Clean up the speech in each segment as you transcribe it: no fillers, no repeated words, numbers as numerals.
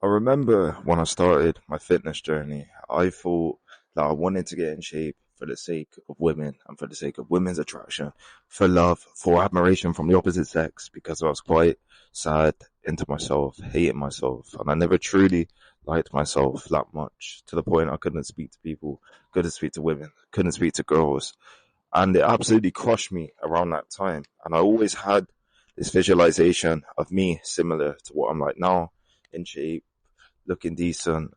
I remember when I started my fitness journey, I thought that I wanted to get in shape for the sake of women and for the sake of women's attraction, for love, for admiration from the opposite sex, because I was quite sad into myself, hating myself, and I never truly liked myself that much to the point I couldn't speak to people, couldn't speak to women, couldn't speak to girls. And it absolutely crushed me around that time. And I always had this visualization of me similar to what I'm like now, in shape, looking decent,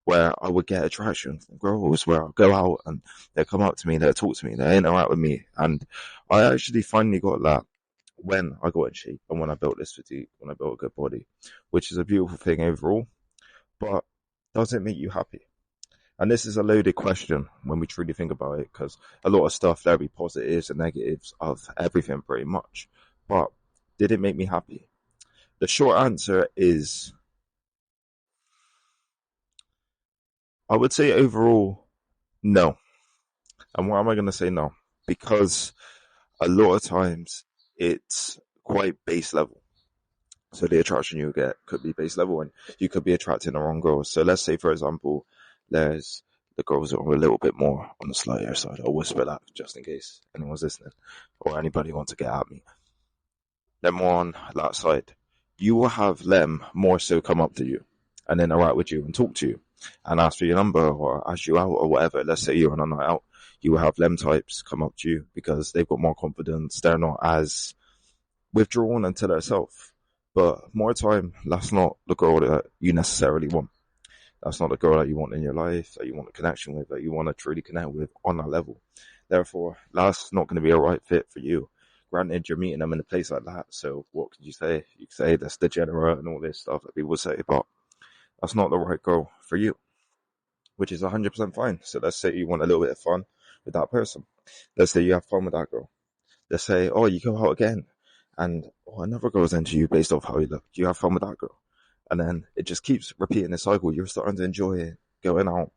where I would get attraction from girls, where I'll go out and they'll come up to me, they'll talk to me, they'll interact with me. And I actually finally got that when I got in shape and when I built this physique, when I built a good body, which is a beautiful thing overall. But does it make you happy? And this is a loaded question when we truly think about it, because a lot of stuff, there'll be positives and negatives of everything pretty much. But did it make me happy? The short answer is, I would say overall, no. And why am I going to say no? Because a lot of times it's quite base level. So the attraction you get could be base level and you could be attracting the wrong girls. So let's say, for example, there's the girls that are a little bit more on the slighter side. I'll whisper that just in case anyone's listening or anybody wants to get at me. They're more on that side. You will have them more so come up to you and interact with you and talk to you and ask for your number or ask you out or whatever. Let's say you're on a night out. You will have them types come up to you because they've got more confidence. They're not as withdrawn into themselves. But more time, that's not the girl that you necessarily want. That's not the girl that you want in your life, that you want a connection with, that you want to truly connect with on that level. Therefore, that's not going to be a right fit for you. Granted, you're meeting them in a place like that, so what could you say? You could say that's degenerate and all this stuff that people say, but that's not the right girl for you, which is 100% fine. So let's say you want a little bit of fun with that person. Let's say you have fun with that girl. Let's say, oh, you go out again, and oh, another girl's into you based off how you look. You have fun with that girl. And then it just keeps repeating the cycle. You're starting to enjoy it, going out,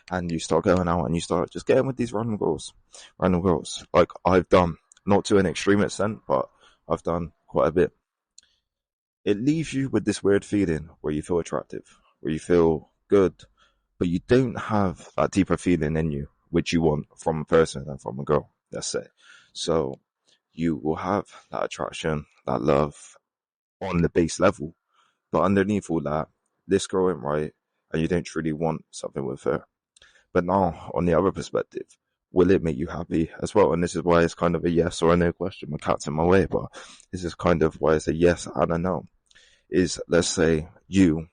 and you start going out and you start just getting with these random girls. Random girls. Like I've done, not to an extreme extent, but I've done quite a bit. It leaves you with this weird feeling where you feel attractive, where you feel good, but you don't have that deeper feeling in you, which you want from a person and from a girl, let's say. So you will have that attraction, that love on the base level, but underneath all that, this girl ain't right, and you don't truly want something with her. But now, on the other perspective, will it make you happy as well? And this is why it's kind of a yes or a no question. My cat's in my way, but this is kind of why it's a yes and a no. Is let's say you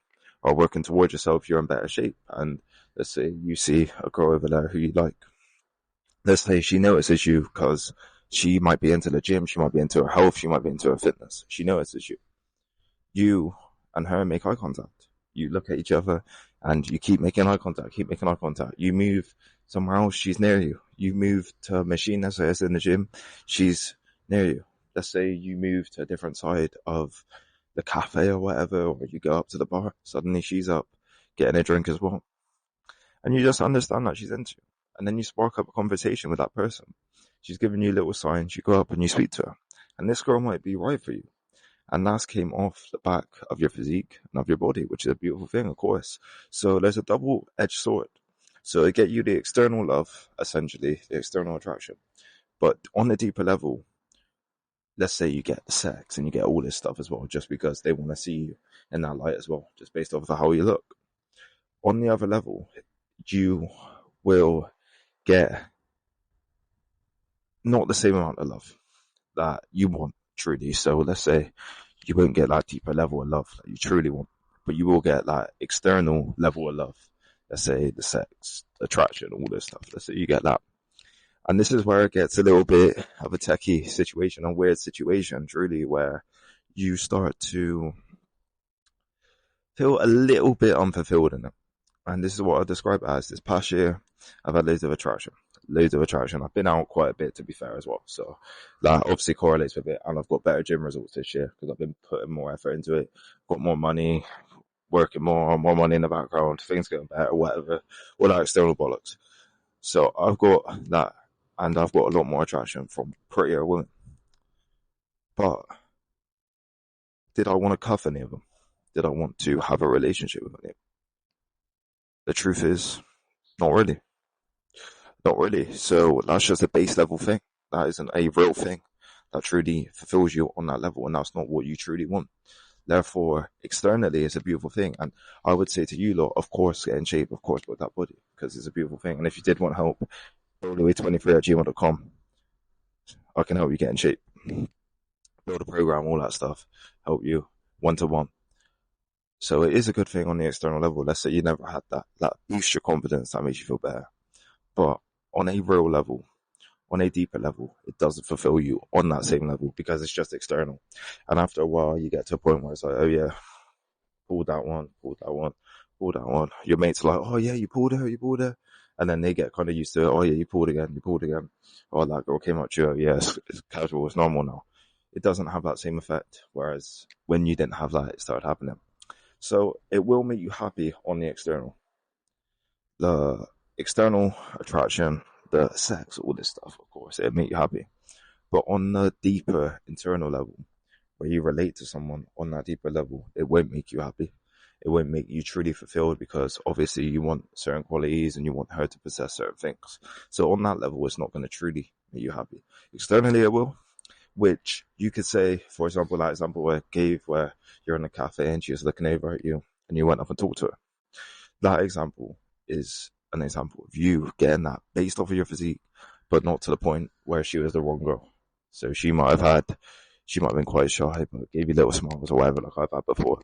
are working towards yourself, you're in better shape, and let's say you see a girl over there who you like. Let's say she notices you because she might be into the gym, she might be into her health, she might be into her fitness. She notices you. You and her make eye contact. You look at each other and you keep making eye contact, keep making eye contact. You move somewhere else, she's near you. You move to a machine that's in the gym, she's near you. Let's say you move to a different side of the cafe or whatever, or you go up to the bar, suddenly she's up getting a drink as well. And you just understand that she's into you. And then you spark up a conversation with that person. She's giving you little signs, you go up and you speak to her. And this girl might be right for you. And that came off the back of your physique and of your body, which is a beautiful thing, of course. So there's a double-edged sword. So it get you the external love, essentially, the external attraction. But on a deeper level, let's say you get the sex and you get all this stuff as well, just because they want to see you in that light as well, just based off of how you look. On the other level, you will get not the same amount of love that you want truly. So let's say you won't get that deeper level of love that you truly want, but you will get that external level of love. Let's say the sex, attraction, all this stuff. Let's say you get that. And this is where it gets a little bit of a techie situation, a weird situation, truly, where you start to feel a little bit unfulfilled in it. And this is what I describe it as. This past year, I've had loads of attraction. Loads of attraction. I've been out quite a bit, to be fair, as well. So that obviously correlates with it. And I've got better gym results this year because I've been putting more effort into it. Got more money, working more money in the background, things getting better, whatever. All that external bollocks. So I've got that. And I've got a lot more attraction from prettier women. But did I want to cuff any of them? did I want to have a relationship with her? The truth is, not really. Not really. So that's just a base level thing. That isn't a real thing that truly fulfills you on that level, and that's not what you truly want. Therefore, externally, it's a beautiful thing. And I would say to you, lot, of course, get in shape, of course, with that body, because it's a beautiful thing. And if you did want help, broadway23@gmail.com. I can help you get in shape, build a program, all that stuff, help you one to one. So it is a good thing on the external level. Let's say you never had that boosts your confidence, that makes you feel better. But on a real level, on a deeper level, it doesn't fulfill you on that same level because it's just external. And after a while, you get to a point where it's like, oh yeah, pulled that one, pulled that one, pulled that one. Your mates are like, oh yeah, you pulled her, you pulled her. And then they get kind of used to it. Oh yeah, you pulled again, you pulled again. Oh, that girl came up to you. Yeah, it's casual, it's normal now. It doesn't have that same effect. Whereas when you didn't have that, it started happening. So it will make you happy on the external. The external attraction, the sex, all this stuff, of course, it'll make you happy. But on the deeper internal level, where you relate to someone on that deeper level, it won't make you happy. It won't make you truly fulfilled because obviously you want certain qualities and you want her to possess certain things. So on that level, it's not going to truly make you happy. Externally, it will, which you could say, for example, that example I gave where you're in a cafe and she's looking over at you and you went up and talked to her. That example is an example of you getting that based off of your physique, but not to the point where she was the wrong girl. So she might have been quite shy, but gave you little smiles or whatever, like I've had before.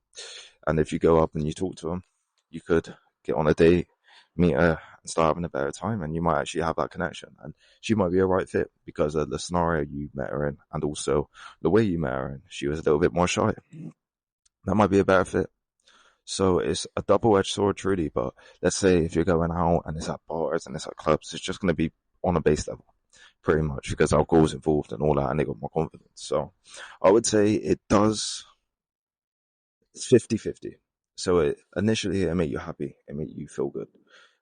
And if you go up and you talk to them, you could get on a date, meet her, and start having a better time, and you might actually have that connection. And she might be a right fit because of the scenario you met her in, and also the way you met her in. She was a little bit more shy. That might be a better fit. So it's a double-edged sword, truly. But let's say if you're going out and it's at bars and it's at clubs, it's just going to be on a base level, pretty much, because alcohol's involved and all that, and they got more confidence. So I would say it does. It's 50-50. So initially it make you happy, it make you feel good,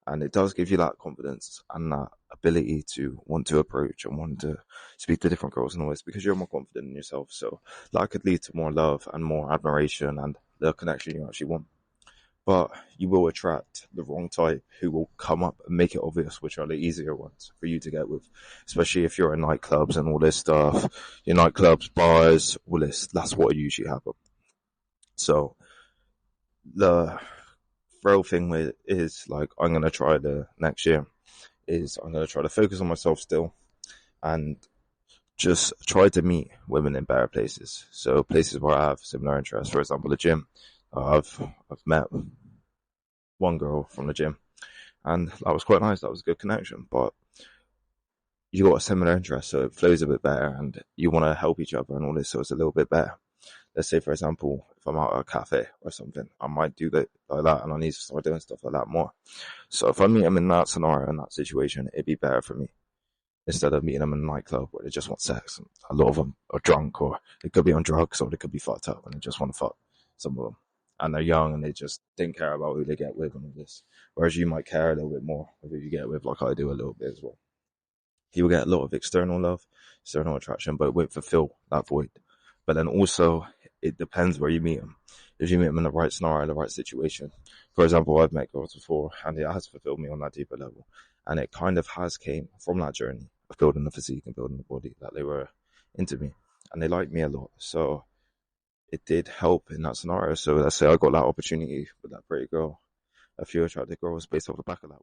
and it does give you that confidence and that ability to want to approach and want to speak to different girls and all this because you're more confident in yourself. So that could lead to more love and more admiration and the connection you actually want. But you will attract the wrong type who will come up and make it obvious which are the easier ones for you to get with, especially if you're in nightclubs and all this stuff. Your nightclubs, bars, all this, that's what usually happens. So the real thing with is like I'm going to try the next year is I'm going to try to focus on myself still and just try to meet women in better places. So places where I have similar interests, for example, the gym. I've met one girl from the gym and that was quite nice. That was a good connection, but you got a similar interest, so it flows a bit better and you want to help each other and all this, so it's a little bit better. Let's say, for example, if I'm out at a cafe or something, I might do that like that, and I need to start doing stuff like that more. So if I meet them in that scenario, in that situation, it'd be better for me instead of meeting them in a nightclub where they just want sex. And a lot of them are drunk, or they could be on drugs, or they could be fucked up and they just want to fuck some of them. And they're young and they just didn't care about who they get with and all this. Whereas you might care a little bit more with who you get with, like I do a little bit as well. He will get a lot of external love, external attraction, but it won't fulfill that void. But then also, it depends where you meet them. If you meet them in the right scenario, the right situation. For example, I've met girls before, and it has fulfilled me on that deeper level. And it kind of has came from that journey of building the physique and building the body that they were into me. And they liked me a lot. So it did help in that scenario. So let's say I got that opportunity with that pretty girl, a few attractive girls based off the back of that.